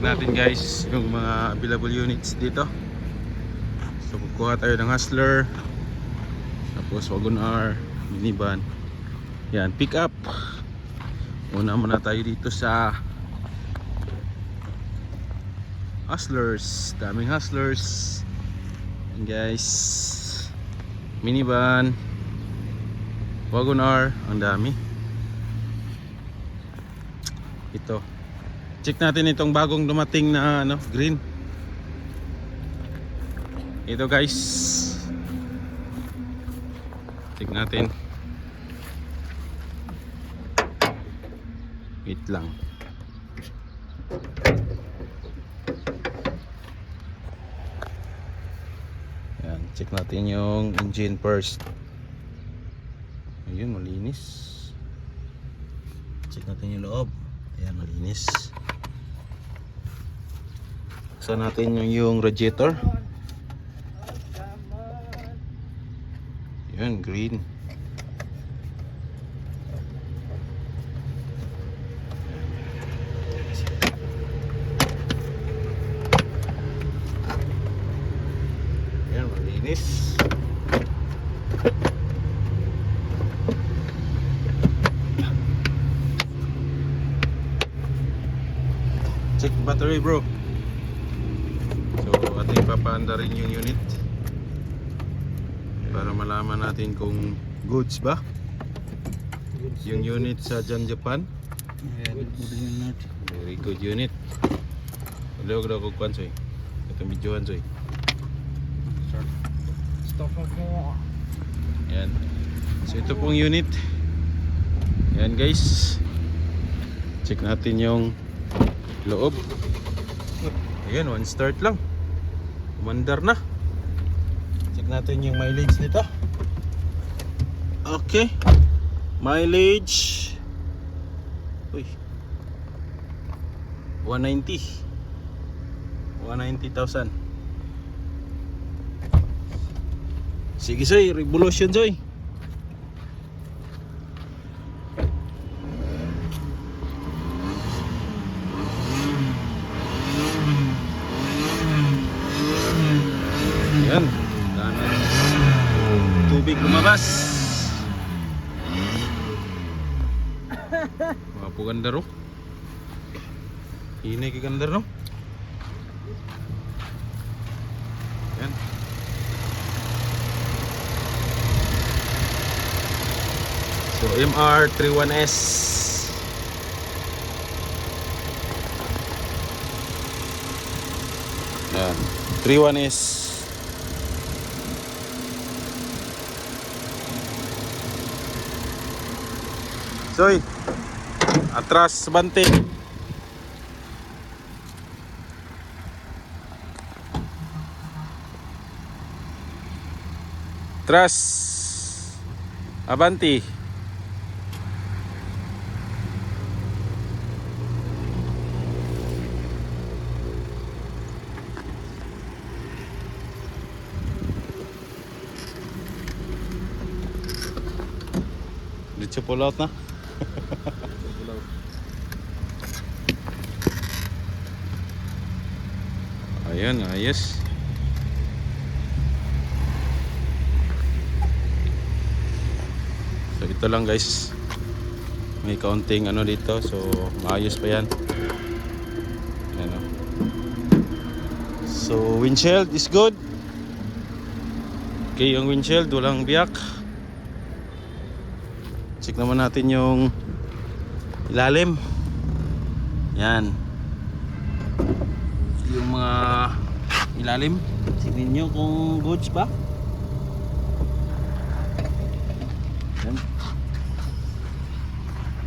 Natin guys yung mga available units dito. So kukuha tayo ng Hustler, tapos Wagon R, minivan. Yan, pick up. Una muna tayo dito sa Hustlers. Daming Hustlers. Yan guys, minivan, Wagon R, ang dami. Ito, check natin itong bagong dumating na green. Ito guys, check natin. Wait lang. Yan, check natin yung engine first. Ayun, malinis. Check natin yung loob. Ayan, malinis. Buksan natin yung radiator. Ayan, green. Ayan, malinis. Check battery bro. So ating papaanda rin yung unit para malaman natin kung goods ba yung unit sa Japan. Very good unit. Hello ko kwansoy. Ito medyohan soy. Yan. So ito pong unit. Yan guys. Check natin yung loob. Ayan, one start lang. Umandar na. Check natin yung mileage nito. Okay. Mileage. Uy. 190,000. Sige soy, revolution soy. Yan, daming tubig lumabas. Mga pugandar oh. Hinay kagandar no. Yan. So MR31S. Yan, 31S. Soy, atras bante. Atras abanti. Dito pull out na. Ayan, ayos. So ito lang guys. May kaunting dito. So maayos pa yan. Ayan, oh. So windshield is good. Okay, yung windshield walang biyak. Check naman natin yung ilalim. Yan. Yung mga ilalim. Tingnan nyo kung goods ba. Yan.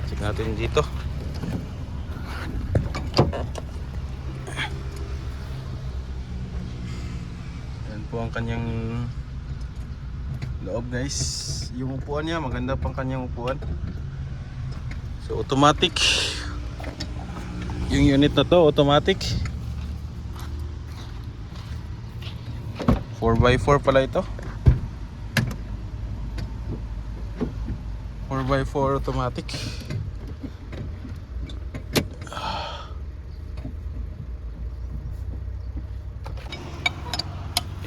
Check natin dito. Yan po ang kanyang loob guys. Yung upuan niya, maganda pang kanyang upuan. So automatic. Yung unit na to automatic. 4x4 pala ito. 4x4 automatic.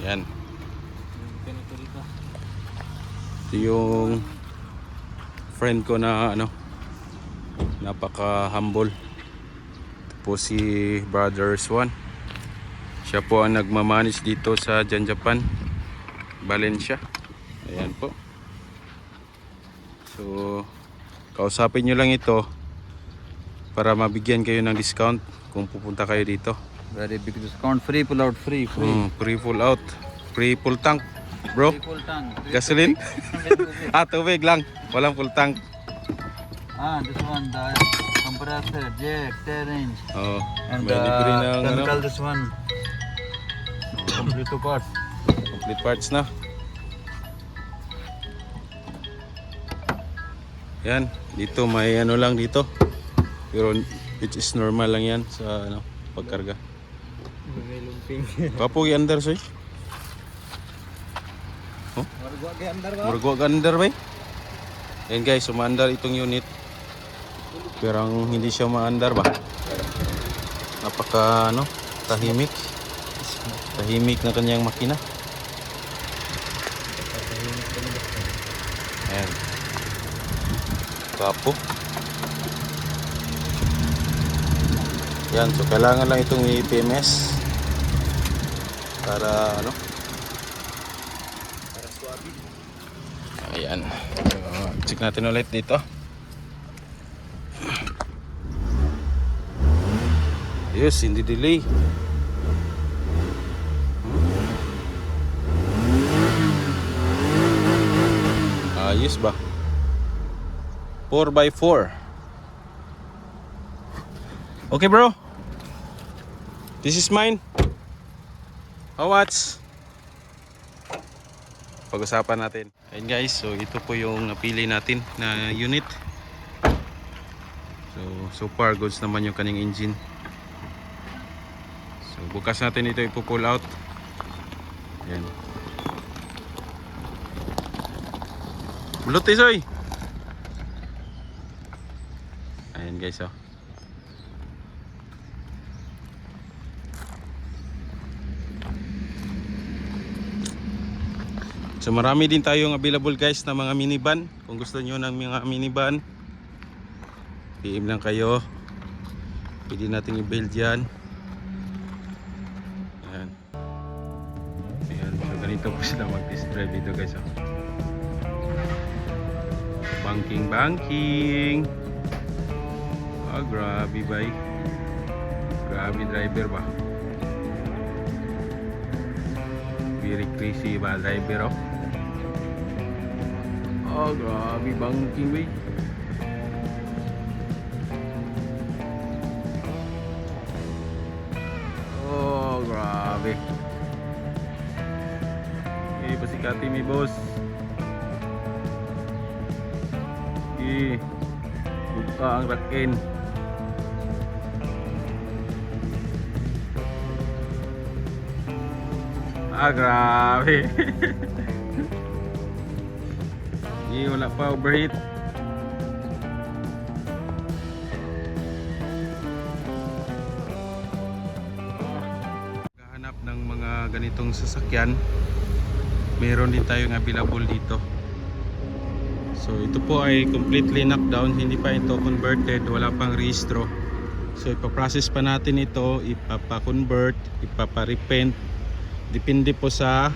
Ayan. Ito yung friend ko na ano, napaka humble. Ito po si Brothers One. Siya po ang nagmamanage dito sa Japan, Valencia. Ayan po. So kausapin nyo lang ito para mabigyan kayo ng discount kung pupunta kayo dito. Very big discount. Free pull out. Free. Free full out. Free full tank. Bro, Free full tank. gasoline? Tubig lang. Walang full tank. This one, the compressor, jack, 10 inch. Oh, And may libre ng ano, chemical, this one. Complete to parts. complete parts na. Yan, dito may ano lang dito. Pero which is normal lang yan sa ano, pagkarga. May lumping. Kapoy under soy. Margwa kay andar ba? Murgo under bay. Yan guys, umaandar itong unit. Pero ang hindi siya maandar ba? Napaka ano, tahimik. Tahimik na kanyang makina. Ayan. Kapo. Yan, so kailangan lang itong i-PMS para ano? Para swabe. Ayan. So, check natin ulit dito. Yes, hindi delay. Ayos ba? 4x4. Okay bro. This is mine. How much? Pag-usapan natin. Ayun guys, so ito po yung napili natin na unit. So far goods naman yung kanyang engine. So bukas natin ito ipo-pull out. Ayan. Blutis oy. Ayan guys oh. So marami din tayong available guys na mga minivan. Kung gusto niyo ng mga minivan, PM lang kayo. Pwede natin i-build yan. Ayan. Ayan. So ganito po sila mag-test drive dito guys oh. Banking. Grabe bay. Grabe driver ba. Very crazy ba driver oh. Grabe banking bay. Grabe. Pasikati mi boss. Buka ang rakin. Grabe. Wala pa overheat. Hanap ng mga ganitong sasakyan, meron din tayong available dito. So ito po ay completely knocked down, hindi pa ito converted, wala pang rehistro. So ipaprocess pa natin ito, ipapa-convert, ipapa-repaint. Depende po sa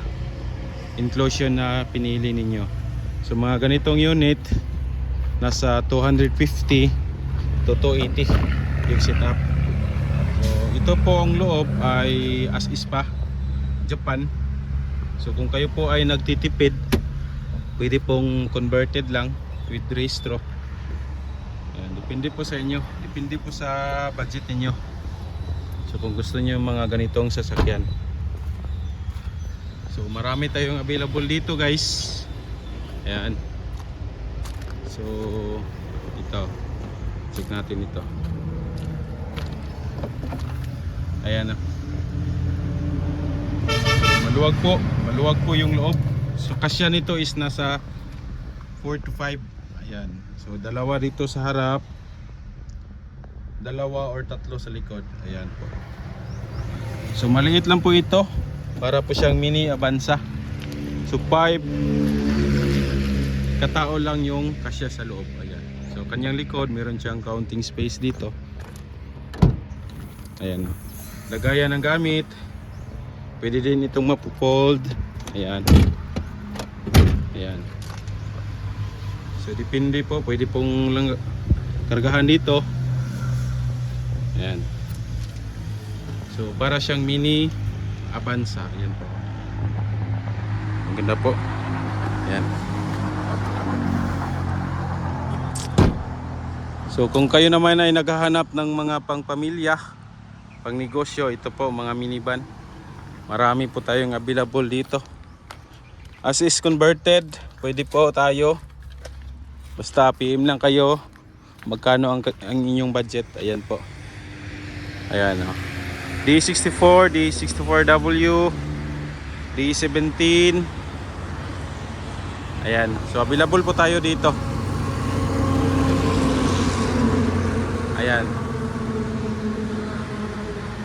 inclusion na pinili ninyo. So mga ganitong unit, nasa 250 to 280 yung setup. So ito po ang loob ay as is pa, Japan. So kung kayo po ay nagtitipid, pwede pong converted lang with rehistro. Ayan, depende po sa inyo, depende po sa budget niyo. So kung gusto niyo mga ganitong sasakyan, so marami tayong available dito guys. Ayan. So ito, check natin ito. Ayan. Maluwag po yung loob. So kasya nito is nasa 4 to 5. Ayan. So dalawa dito sa harap, dalawa or tatlo sa likod. Ayan po. So maliit lang po ito. Para po siyang mini Avanza. So 5 katao lang yung kasya sa loob. Ayan. So kanyang likod, meron siyang counting space dito. Ayan. Lagayan ng gamit. Pwede din itong mapufold. Ayan. Ayan. So depende po, pwede pong kargahan dito. Ayan. So para siyang mini Avanza. Ayan po. Ang ganda po. Ayan. So kung kayo naman ay naghahanap ng mga pangpamilya, pang negosyo, ito po mga minivan. Marami po tayong available dito. As is converted, pwede po tayo. Basta PM lang kayo magkano ang inyong budget. Ayan po. Ayan o. D64, D64W, D17. Ayan. So available po tayo dito. Ayan.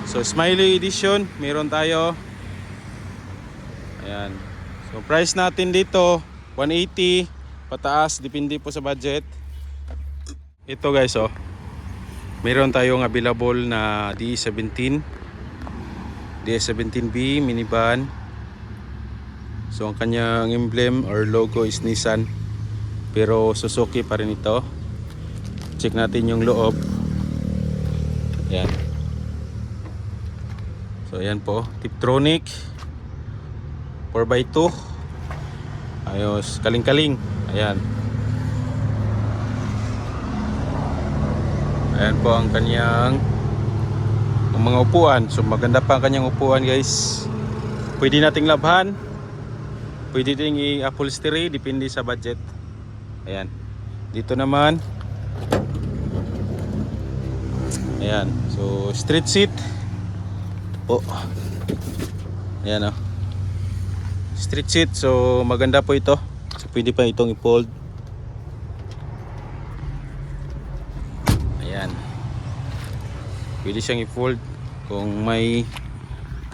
So Smiley Edition, meron tayo. Ayan. So price natin dito 180 pataas, depende po sa budget. Ito guys, oh. Meron tayong available na D17, D17B minivan. So ang kanyang emblem or logo is Nissan, pero Suzuki pa rin ito. Check natin yung loob. Ayan. So ayan po, Tiptronic 4x2. Ayos, kaling-kaling. Ayan. Ayan po ang kanyang mga upuan. So maganda pa ang kanyang upuan guys. Pwede nating labhan. Pwede ding i-upholstery, depende sa budget. Ayan. Dito naman. Ayan. So street seat. Po. Ayan o. Street seat. So maganda po ito. So pwede pa itong i-fold. Ayan. Pwede siyang i-fold kung may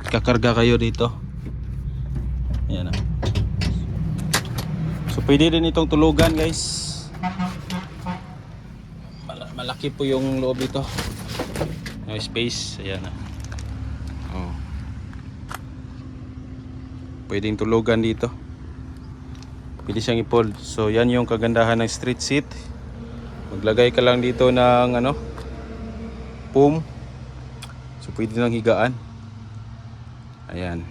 kakarga kayo dito. Ayan o. So pwede din itong tulugan guys. Malaki po yung loob dito. May space. Ayan o. Oh. Pwedeng tulugan dito. Pwede siyang i-fold. So yan yung kagandahan ng street seat. Maglagay ka lang dito ng ano, foam. So pwede nang higaan. Ayan.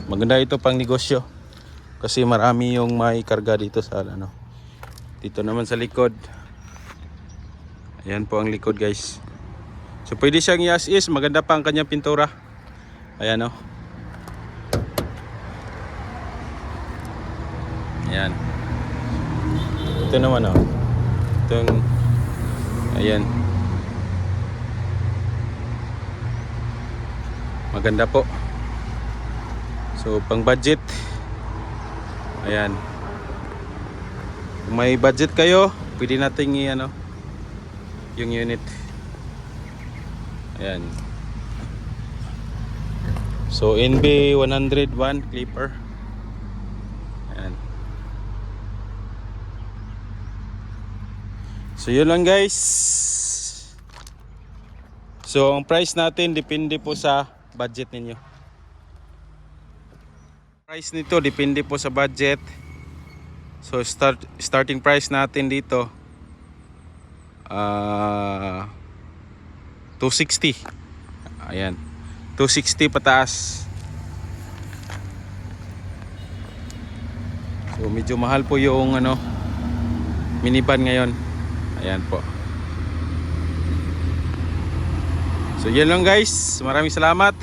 Maganda ito pang negosyo. Kasi marami yung may karga dito sa ano. Dito naman sa likod. Ayan po ang likod guys. So pwede siyang i-as is. Maganda pa ang kanyang pintura. Ayan o. Ayan. Ito naman o. Itong ayan. Maganda po. So pang budget. Ayan. Kung may budget kayo, pwede nating i-ano yung unit. Ayan. So NB 101 clipper. Ayan. So yun lang guys. So ang price natin depende po sa budget ninyo. Price nito depende po sa budget. So starting price natin dito 260. Ayan. 260 pataas. So medyo mahal po yung ano minivan ngayon. Ayan po. So yan lang guys. Maraming salamat.